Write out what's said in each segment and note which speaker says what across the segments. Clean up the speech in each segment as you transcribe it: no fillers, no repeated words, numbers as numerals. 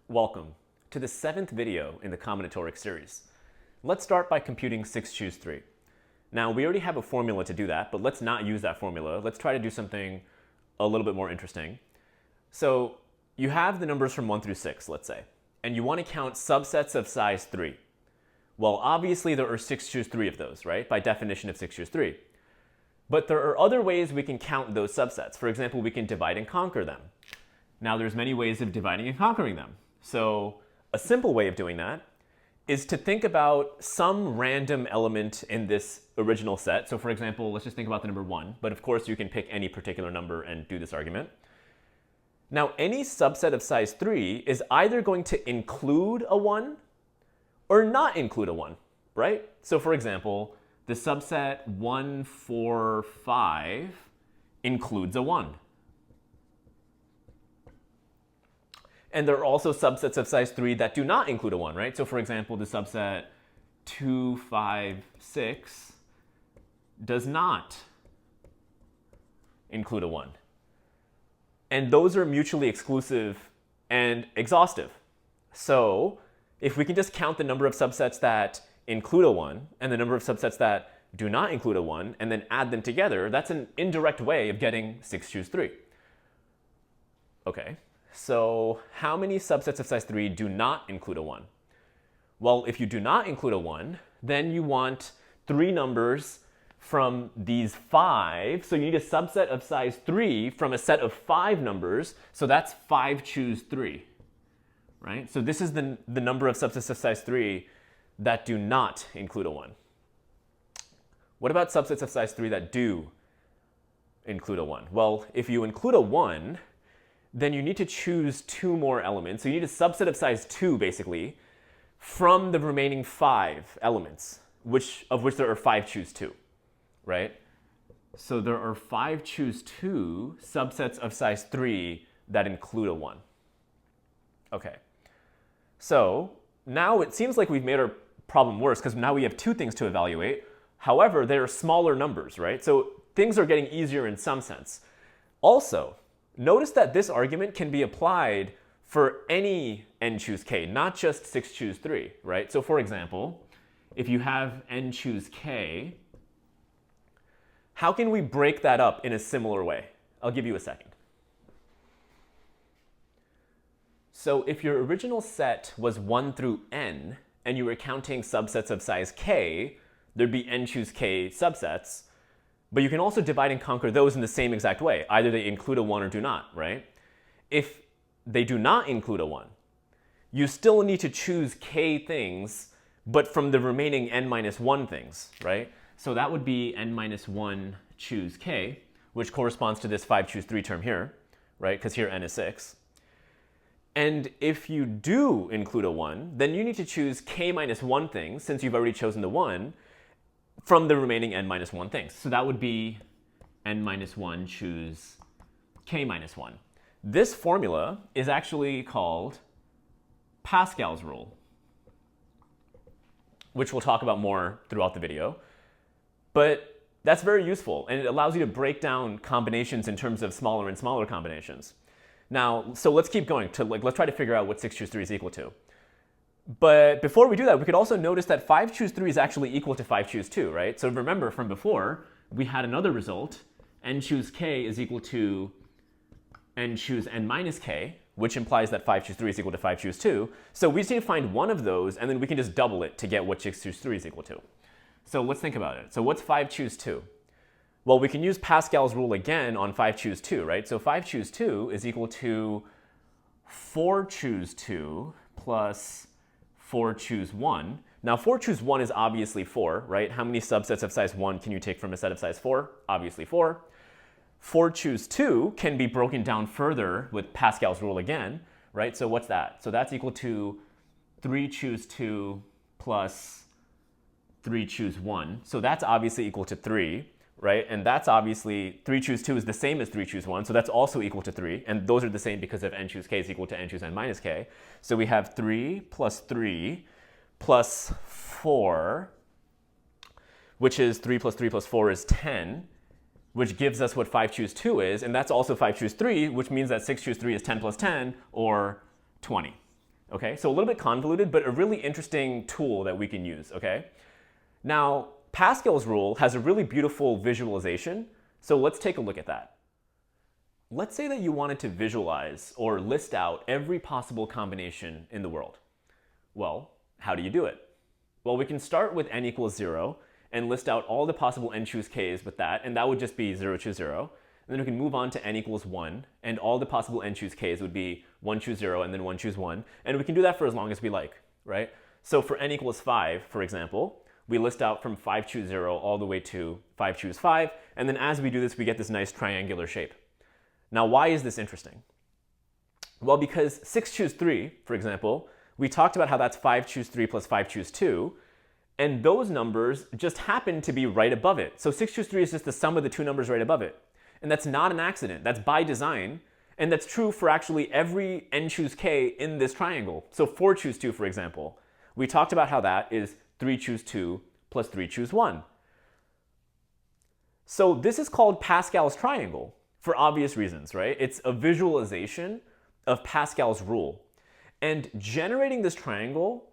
Speaker 1: Welcome to the 7th video in the Combinatorics series. Let's start by computing 6 choose 3. Now, we already have a formula to do that, but let's not use that formula. Let's try to do something a little bit more interesting. So you have the numbers from 1 through 6, let's say, and you want to count subsets of size 3. Well, obviously there are 6 choose 3 of those, right? By definition of 6 choose 3. But there are other ways we can count those subsets. For example, we can divide and conquer them. Now, there's many ways of dividing and conquering them. So a simple way of doing that is to think about some random element in this original set. So for example, let's just think about the number 1, but of course you can pick any particular number and do this argument. Now, any subset of size 3 is either going to include a 1 or not include a 1, right? So for example, the subset 1, 4, 5 includes a 1. And there are also subsets of size 3 that do not include a 1, right? So for example, the subset 2, 5, 6 does not include a 1. And those are mutually exclusive and exhaustive. So if we can just count the number of subsets that include a 1 and the number of subsets that do not include a 1 and then add them together, that's an indirect way of getting 6 choose 3. Okay. So how many subsets of size 3 do not include a 1? Well, if you do not include a 1, then you want 3 numbers from these 5. So you need a subset of size 3 from a set of 5 numbers. So that's 5 choose 3, right? So this is the number of subsets of size 3 that do not include a 1. What about subsets of size 3 that do include a 1? Well, if you include a 1, then you need to choose 2 more elements. So you need a subset of size 2, basically, from the remaining 5 elements, of which there are 5 choose 2, right? So there are 5 choose 2 subsets of size 3 that include a 1. Okay. So now it seems like we've made our problem worse because now we have 2 things to evaluate. However, they're smaller numbers, right? So things are getting easier in some sense. Also, notice that this argument can be applied for any n choose k, not just 6 choose 3, right? So for example, if you have n choose k, how can we break that up in a similar way? I'll give you a second. So if your original set was 1 through n, and you were counting subsets of size k, there'd be n choose k subsets. But you can also divide and conquer those in the same exact way. Either they include a 1 or do not, right? If they do not include a 1, you still need to choose k things, but from the remaining n minus 1 things, right? So that would be n minus 1 choose k, which corresponds to this 5 choose 3 term here, right? Because here n is 6. And if you do include a 1, then you need to choose k minus 1 things, since you've already chosen the 1, from the remaining n minus 1 things. So that would be n minus 1 choose k minus 1. This formula is actually called Pascal's rule, which we'll talk about more throughout the video. But that's very useful, and it allows you to break down combinations in terms of smaller and smaller combinations. Now, so let's keep going. Let's try to figure out what 6 choose 3 is equal to. But before we do that, we could also notice that 5 choose 3 is actually equal to 5 choose 2, right? So remember from before, we had another result. N choose k is equal to n choose n minus k, which implies that 5 choose 3 is equal to 5 choose 2. So we just need to find one of those, and then we can just double it to get what 6 choose 3 is equal to. So let's think about it. So what's 5 choose 2? Well, we can use Pascal's rule again on 5 choose 2, right? So 5 choose 2 is equal to 4 choose 2 plus 4 choose 1. Now 4 choose 1 is obviously 4, right? How many subsets of size 1 can you take from a set of size 4? Obviously 4. 4 choose 2 can be broken down further with Pascal's rule again, right? So what's that? So that's equal to 3 choose 2 plus 3 choose 1. So that's obviously equal to 3, right? And that's obviously 3 choose 2 is the same as 3 choose 1, so that's also equal to 3. And those are the same because of n choose k is equal to n choose n minus k. So we have 3 plus 3 plus 4, which is 3 plus 3 plus 4 is 10. which gives us what 5 choose 2 is, and that's also 5 choose 3, which means that 6 choose 3 is 10 plus 10, or 20. Okay, so a little bit convoluted, but a really interesting tool that we can use, okay? Now, Pascal's rule has a really beautiful visualization, so let's take a look at that. Let's say that you wanted to visualize or list out every possible combination in the world. Well, how do you do it? Well, we can start with n equals 0 and list out all the possible n choose k's with that, and that would just be 0 choose 0. And then we can move on to n equals 1, and all the possible n choose k's would be 1 choose 0 and then 1 choose 1. And we can do that for as long as we like, right? So for n equals 5, for example, we list out from 5 choose 0 all the way to 5 choose 5, and then as we do this, we get this nice triangular shape. Now, why is this interesting? Well, because 6 choose 3, for example, we talked about how that's 5 choose 3 plus 5 choose 2, and those numbers just happen to be right above it. So 6 choose 3 is just the sum of the two numbers right above it. And that's not an accident, that's by design, and that's true for actually every n choose k in this triangle. So 4 choose 2, for example, we talked about how that is 3 choose 2 plus 3 choose 1. So this is called Pascal's triangle for obvious reasons, right? It's a visualization of Pascal's rule. And generating this triangle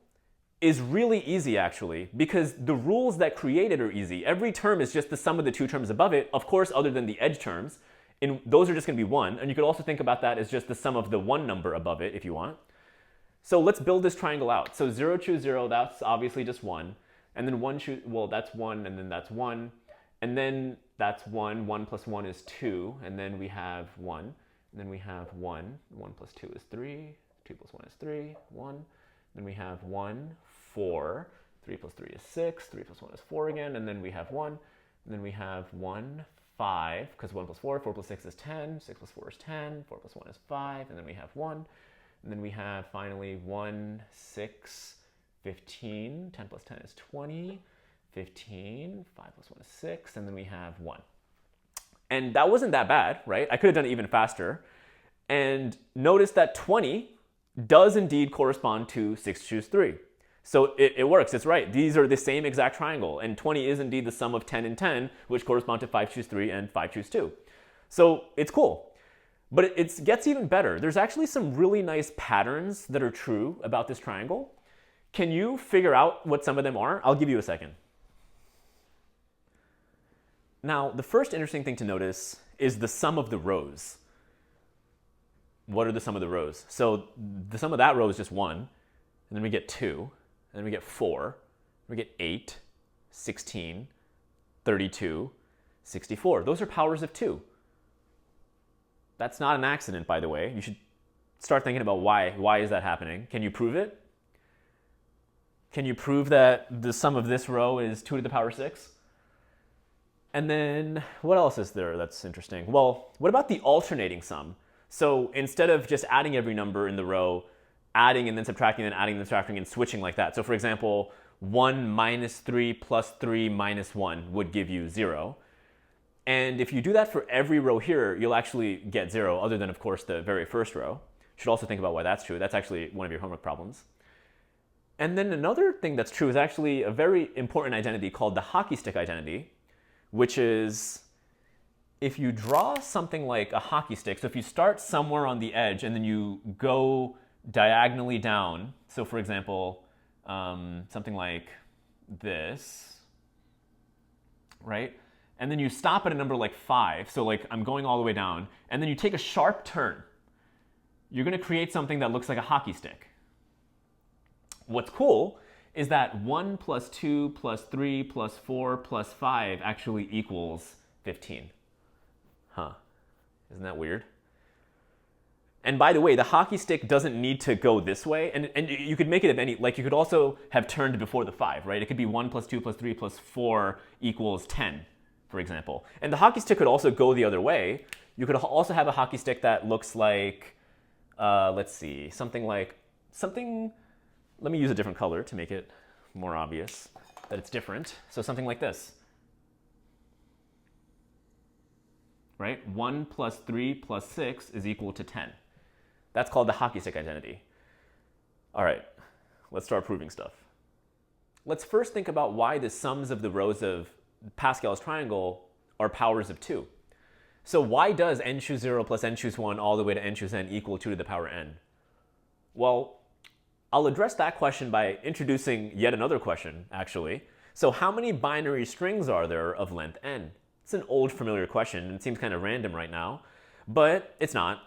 Speaker 1: is really easy, actually, because the rules that create it are easy. Every term is just the sum of the two terms above it, of course, other than the edge terms. And those are just going to be 1. And you could also think about that as just the sum of the one number above it, if you want. So let's build this triangle out. So 0 choose 0, that's obviously just 1. And then 1 choose, well, that's 1, and then that's 1. And then that's 1. 1 plus 1 is 2. And then we have 1. And then we have 1. 1 plus 2 is 3. 2 plus 1 is 3. 1. Then we have 1, 4. 3 plus 3 is 6. 3 plus 1 is 4 again. And then we have 1. And then we have 1, 5, because 1 plus 4. 4 plus 6 is 10. 6 plus 4 is 10. 4 plus 1 is 5. And then we have 1. And then we have finally 1, 6, 15. 10 plus 10 is 20. 15. 5 plus 1 is 6. And then we have 1. And that wasn't that bad, right? I could have done it even faster. And notice that 20 does indeed correspond to 6 choose 3. So it works, it's right. These are the same exact triangle, and 20 is indeed the sum of 10 and 10, which correspond to 5 choose 3 and 5 choose 2. So it's cool. But it gets even better. There's actually some really nice patterns that are true about this triangle. Can you figure out what some of them are? I'll give you a second. Now, the first interesting thing to notice is the sum of the rows. What are the sum of the rows? So the sum of that row is just 1, and then we get 2, and then we get 4, we get 8, 16, 32, 64. Those are powers of 2. That's not an accident, by the way. You should start thinking about why. Why is that happening? Can you prove it? Can you prove that the sum of this row is 2 to the power 6? And then what else is there that's interesting? Well, what about the alternating sum? So instead of just adding every number in the row, adding and then subtracting and adding and subtracting and switching like that. So for example, 1 minus 3 plus 3 minus 1 would give you 0. And if you do that for every row here, you'll actually get 0, other than, of course, the very first row. You should also think about why that's true. That's actually one of your homework problems. And then another thing that's true is actually a very important identity called the hockey stick identity, which is if you draw something like a hockey stick, so if you start somewhere on the edge and then you go diagonally down, so for example, something like this, right? And then you stop at a number like 5, so like I'm going all the way down, and then you take a sharp turn. You're going to create something that looks like a hockey stick. What's cool is that 1 plus 2 plus 3 plus 4 plus 5 actually equals 15. Huh. Isn't that weird? And by the way, the hockey stick doesn't need to go this way, and you could make it of any, like you could also have turned before the 5, right? It could be 1 plus 2 plus 3 plus 4 equals 10, for example. And the hockey stick could also go the other way. You could also have a hockey stick that looks like, let's see, let me use a different color to make it more obvious that it's different. So something like this. Right? 1 plus 3 plus 6 is equal to 10. That's called the hockey stick identity. All right, let's start proving stuff. Let's first think about why the sums of the rows of Pascal's triangle are powers of 2. So why does n choose 0 plus n choose 1 all the way to n choose n equal 2 to the power n? Well, I'll address that question by introducing yet another question, actually. So how many binary strings are there of length n? It's an old familiar question, and it seems kind of random right now, but it's not.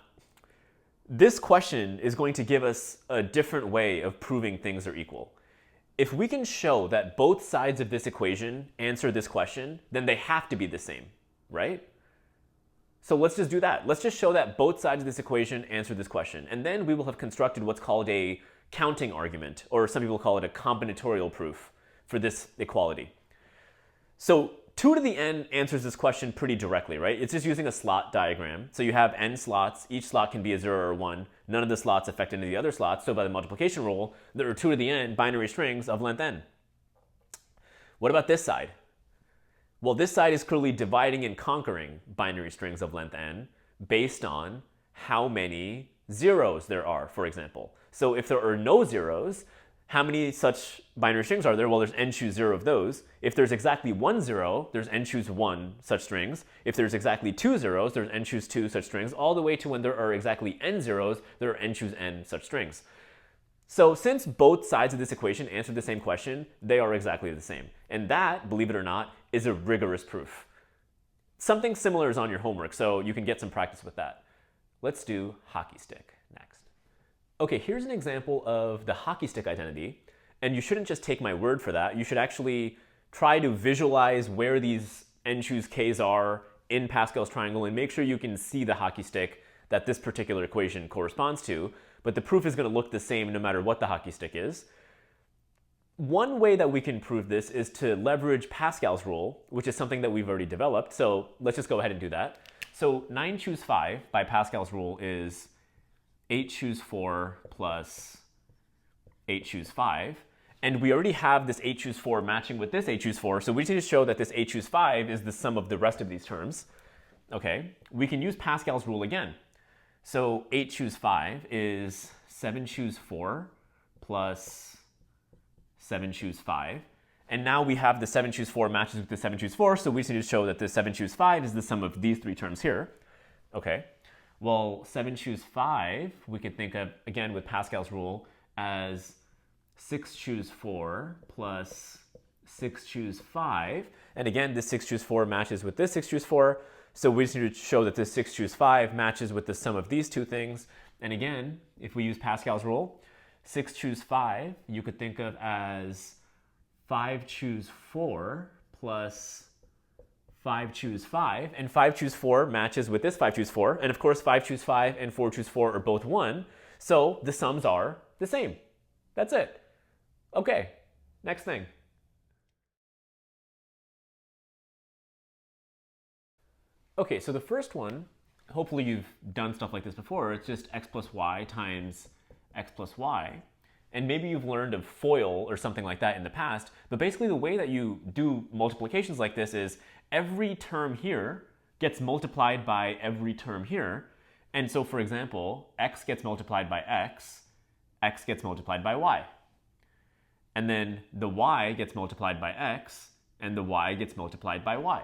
Speaker 1: This question is going to give us a different way of proving things are equal. If we can show that both sides of this equation answer this question, then they have to be the same, right? So let's just do that. Let's just show that both sides of this equation answer this question. And then we will have constructed what's called a counting argument, or some people call it a combinatorial proof for this equality. So 2 to the n answers this question pretty directly, right? It's just using a slot diagram. So you have n slots. Each slot can be a 0 or a 1. None of the slots affect any of the other slots. So by the multiplication rule, there are 2 to the n binary strings of length n. What about this side? Well, this side is clearly dividing and conquering binary strings of length n based on how many zeros there are, for example. So if there are no zeros, how many such binary strings are there? Well, there's n choose 0 of those. If there's exactly 1 0, there's n choose 1 such strings. If there's exactly 2 zeros, there's n choose 2 such strings, all the way to when there are exactly n zeros, there are n choose n such strings. So since both sides of this equation answer the same question, they are exactly the same. And that, believe it or not, is a rigorous proof. Something similar is on your homework, so you can get some practice with that. Let's do hockey stick next. Okay, here's an example of the hockey stick identity, and you shouldn't just take my word for that. You should actually try to visualize where these n choose k's are in Pascal's triangle and make sure you can see the hockey stick that this particular equation corresponds to, but the proof is going to look the same no matter what the hockey stick is. One way that we can prove this is to leverage Pascal's rule, which is something that we've already developed. So let's just go ahead and do that. So 9 choose 5 by Pascal's rule is 8 choose 4 plus 8 choose 5. And we already have this 8 choose 4 matching with this 8 choose 4. So we just need to show that this 8 choose 5 is the sum of the rest of these terms. Okay, we can use Pascal's rule again. So 8 choose 5 is 7 choose 4 plus 7 choose 5. And now we have the 7 choose 4 matches with the 7 choose 4, so we just need to show that the 7 choose 5 is the sum of these three terms here. Okay, well, 7 choose 5 we could think of, again with Pascal's rule, as 6 choose 4 plus 6 choose 5. And again, this 6 choose 4 matches with this 6 choose 4, so we just need to show that this 6 choose 5 matches with the sum of these two things. And again, if we use Pascal's rule, 6 choose 5 you could think of as 5 choose 4 plus 5 choose 5. And 5 choose 4 matches with this 5 choose 4. And of course, 5 choose 5 and 4 choose 4 are both 1. So the sums are the same. That's it. Okay, next thing. Okay, so the first one, hopefully you've done stuff like this before. It's just x plus y times x plus y. And maybe you've learned of FOIL or something like that in the past. But basically the way that you do multiplications like this is every term here gets multiplied by every term here. And so for example, x gets multiplied by x gets multiplied by y. And then the y gets multiplied by x, and the y gets multiplied by y.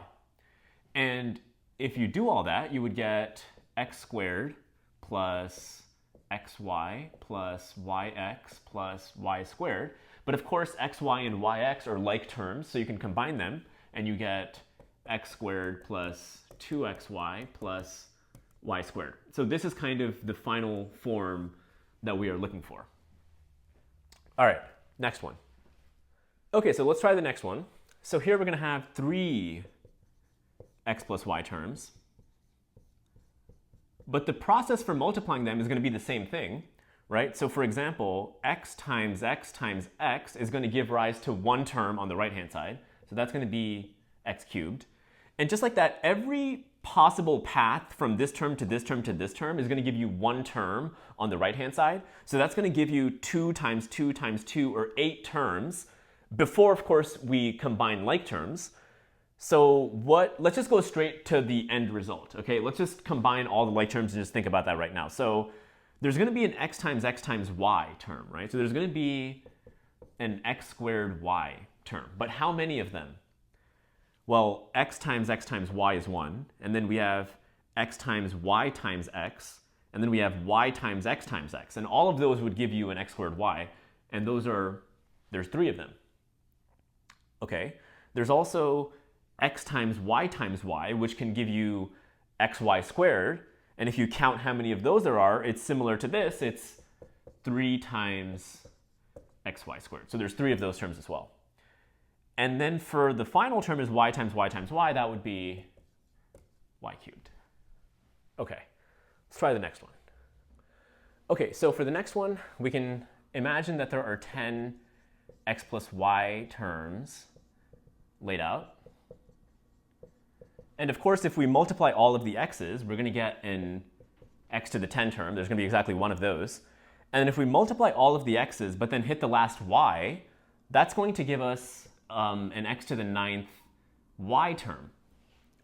Speaker 1: And if you do all that, you would get x squared plus xy plus yx plus y squared. But of course, xy and yx are like terms, so you can combine them, and you get x squared plus 2xy plus y squared. So this is kind of the final form that we are looking for. All right, next one. Okay, so let's try the next one. So here we're going to have 3 x plus y terms. But the process for multiplying them is going to be the same thing, right? So for example, x times x times x is going to give rise to one term on the right-hand side. So that's going to be x cubed. And just like that, every possible path from this term to this term to this term is going to give you one term on the right-hand side. So that's going to give you 2 times 2 times 2, or 8 terms, before, of course, we combine like terms. So let's just go straight to the end result, okay? Let's just combine all the like terms and just think about that right now. So there's going to be an x times y term, right? So there's going to be an x squared y term. But how many of them? Well, x times y is 1. And then we have x times y times x. And then we have y times x times x. And all of those would give you an x squared y. and there's 3 of them. Okay, there's also x times y, which can give you xy squared. And if you count how many of those there are, it's similar to this. It's 3 times xy squared. So there's 3 of those terms as well. And then for the final term is y times y, that would be y cubed. Okay, let's try the next one. Okay, so for the next one, we can imagine that there are 10 x plus y terms laid out. And of course, if we multiply all of the x's, we're going to get an x to the 10 term. There's going to be exactly one of those. And if we multiply all of the x's, but then hit the last y, that's going to give us an x to the 9th y term.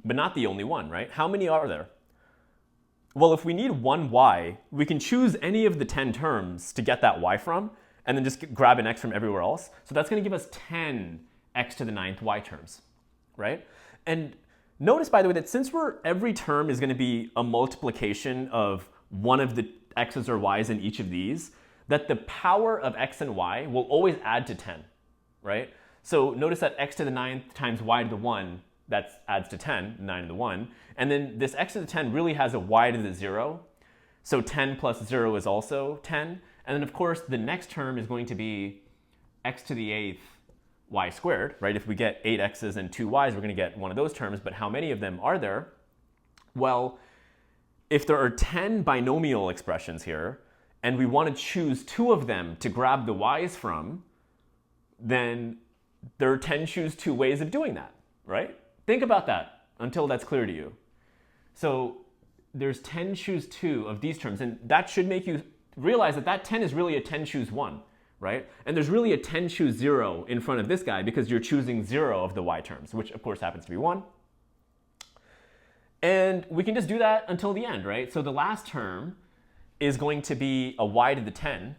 Speaker 1: But not the only one, right? How many are there? Well, if we need one y, we can choose any of the 10 terms to get that y from, and then just grab an x from everywhere else. So that's going to give us 10 x to the 9th y terms, right? And notice, by the way, that since every term is going to be a multiplication of one of the x's or y's in each of these, that the power of x and y will always add to 10, right? So notice that x to the 9th times y to the 1, that adds to 10, 9 to the 1. And then this x to the 10 really has a y to the 0. So 10 plus 0 is also 10. And then, of course, the next term is going to be x to the 8th y squared, right? If we get 8 x's and 2 y's, we're going to get one of those terms. But how many of them are there? Well, if there are 10 binomial expressions here, and we want to choose 2 of them to grab the y's from, then there are 10 choose 2 ways of doing that, right? Think about that until that's clear to you. So there's 10 choose 2 of these terms, and that should make you realize that that 10 is really a 10 choose 1, right? And there's really a 10 choose 0 in front of this guy because you're choosing 0 of the y terms, which of course happens to be 1. And we can just do that until the end, right? So the last term is going to be a y to the 10,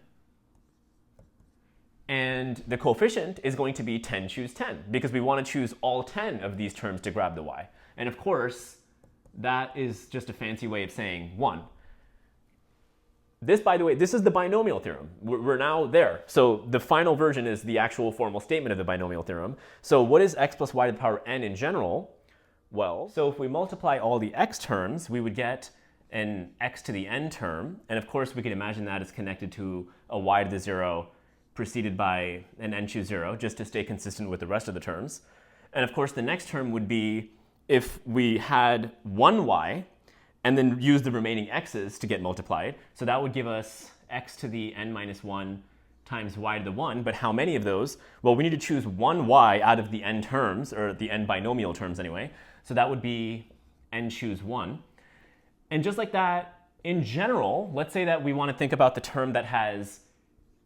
Speaker 1: and the coefficient is going to be 10 choose 10 because we want to choose all 10 of these terms to grab the y. And of course, that is just a fancy way of saying 1. This, by the way, this is the binomial theorem. We're now there. So the final version is the actual formal statement of the binomial theorem. So what is x plus y to the power n in general? Well, so if we multiply all the x terms, we would get an x to the n term. And of course, we could imagine that is connected to a y to the 0 preceded by an n choose 0, just to stay consistent with the rest of the terms. And of course, the next term would be if we had one y and then use the remaining x's to get multiplied. So that would give us x to the n minus 1 times y to the 1. But how many of those? Well, we need to choose one y out of the n terms, or the n binomial terms anyway. So that would be n choose 1. And just like that, in general, let's say that we want to think about the term that has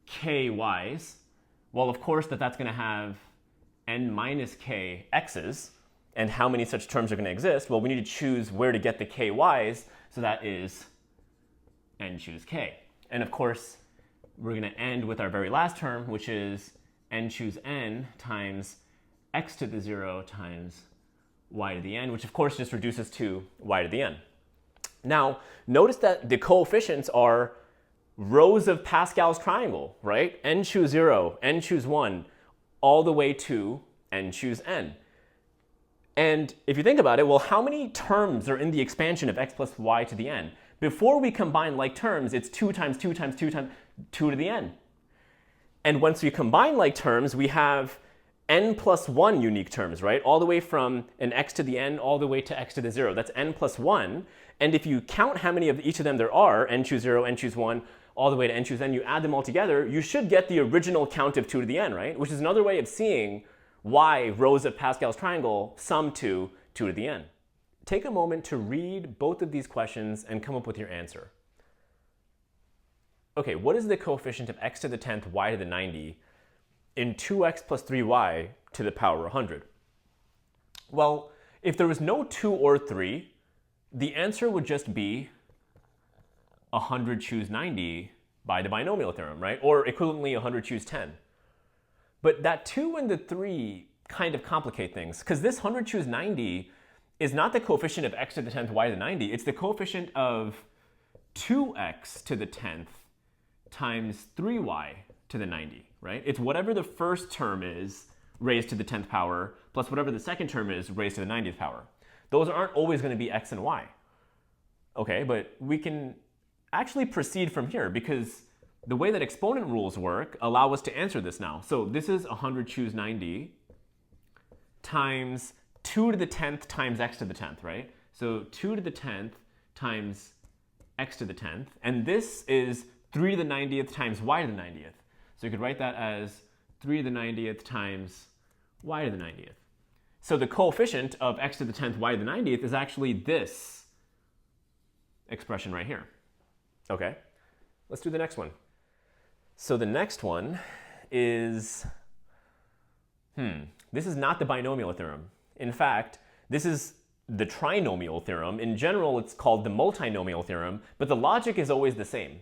Speaker 1: k y's. Well, of course, that's going to have n minus k x's. And how many such terms are going to exist? Well, we need to choose where to get the k y's. So that is n choose k. And of course, we're going to end with our very last term, which is n choose n times x to the 0 times y to the n, which of course just reduces to y to the n. Now, notice that the coefficients are rows of Pascal's triangle, right? N choose 0, n choose 1, all the way to n choose n. And if you think about it, well, how many terms are in the expansion of x plus y to the n? Before we combine like terms, it's 2 times 2 times 2 times 2 to the n. And once we combine like terms, we have n plus 1 unique terms, right? All the way from an x to the n all the way to x to the 0. That's n plus 1. And if you count how many of each of them there are, n choose 0, n choose 1, all the way to n choose n, you add them all together, you should get the original count of 2 to the n, right? Which is another way of seeing why rows of Pascal's triangle sum to 2 to the n. Take a moment to read both of these questions and come up with your answer. Okay, what is the coefficient of x to the 10th, y to the 90 in 2x plus 3y to the power 100? Well, if there was no 2 or 3, the answer would just be 100 choose 90 by the binomial theorem, right? Or equivalently 100 choose 10. But that 2 and the 3 kind of complicate things, because this 100 choose 90 is not the coefficient of x to the 10th, y to the 90. It's the coefficient of 2x to the 10th times 3y to the 90, right? It's whatever the first term is raised to the 10th power plus whatever the second term is raised to the 90th power. Those aren't always going to be x and y. Okay, but we can actually proceed from here because the way that exponent rules work allow us to answer this now. So this is 100 choose 90 times 2 to the 10th times x to the 10th, right? So 2 to the 10th times x to the 10th. And this is 3 to the 90th times y to the 90th. So you could write that as 3 to the 90th times y to the 90th. So the coefficient of x to the 10th, y to the 90th is actually this expression right here. Okay, let's do the next one. So the next one is, this is not the binomial theorem. In fact, this is the trinomial theorem. In general, it's called the multinomial theorem, but the logic is always the same.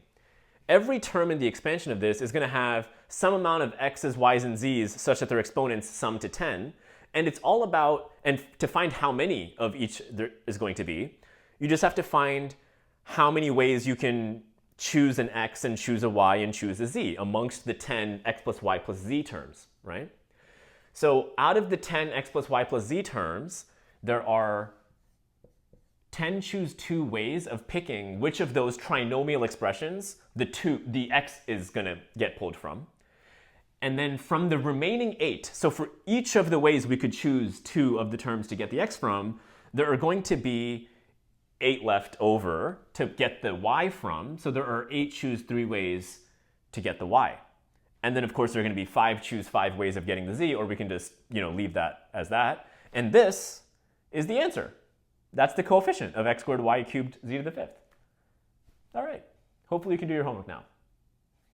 Speaker 1: Every term in the expansion of this is going to have some amount of x's, y's, and z's such that their exponents sum to 10. And it's all about, and to find how many of each there is going to be, you just have to find how many ways you can choose an x and choose a y and choose a z amongst the 10 x plus y plus z terms, right? So out of the 10 x plus y plus z terms, there are 10 choose 2 ways of picking which of those trinomial expressions the x is going to get pulled from. And then from the remaining 8, so for each of the ways we could choose 2 of the terms to get the x from, there are going to be 8 left over to get the y from. So there are 8 choose 3 ways to get the y. And then of course there are going to be 5 choose 5 ways of getting the z, or we can just leave that as that. And this is the answer. That's the coefficient of x squared y cubed z to the 5th. All right. Hopefully you can do your homework now.